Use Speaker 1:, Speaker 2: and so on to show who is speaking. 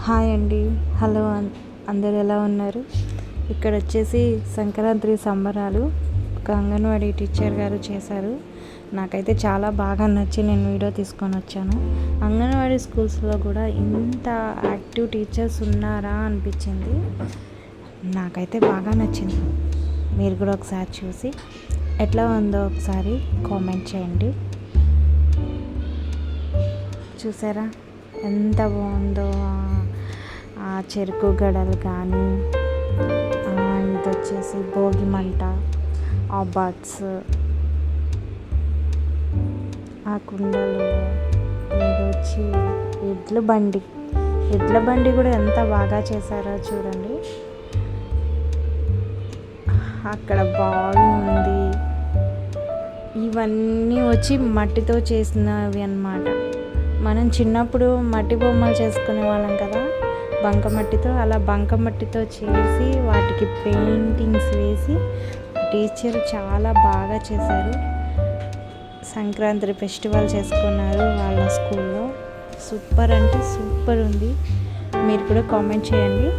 Speaker 1: Hi అండి. Hello అందరు ఎలా ఉన్నారు? ఇక్కడ వచ్చేసి సంక్రాంతి సంబరాలు ఒక అంగన్వాడీ టీచర్ గారు చేశారు. నాకైతే చాలా బాగా నచ్చి నేను వీడియో తీసుకొని వచ్చాను. అంగన్వాడీ స్కూల్స్లో కూడా ఇంత యాక్టివ్ టీచర్స్ ఉన్నారా అనిపించింది. నాకైతే బాగా నచ్చింది. మీరు కూడా ఒకసారి చూసి ఎట్లా ఉందో ఒకసారి కామెంట్ చేయండి. చూసారా ఎంత బాగుందో ఆ చెరుకు గడలు కానీ, ఇది వచ్చేసి భోగి మంట, ఆ బర్డ్స్, ఆ కుండలు, ఇది వచ్చి ఎడ్ల బండి కూడా ఎంత బాగా చేశారో చూడండి. అక్కడ బావి ఉంది. ఇవన్నీ వచ్చి మట్టితో చేసినవి అన్నమాట. మనం చిన్నప్పుడు మట్టి బొమ్మలు చేసుకునే వాళ్ళం కదా, బంకమట్టితో. అలా బంకమట్టితో చేసి వాటికి పెయింటింగ్స్ వేసి టీచర్ చాలా బాగా చేశారు. సంక్రాంతి ఫెస్టివల్ చేసుకున్నారు వాళ్ళ స్కూల్లో. సూపర్ అంటే సూపర్ ఉంది. మీరు కూడా కామెంట్ చేయండి.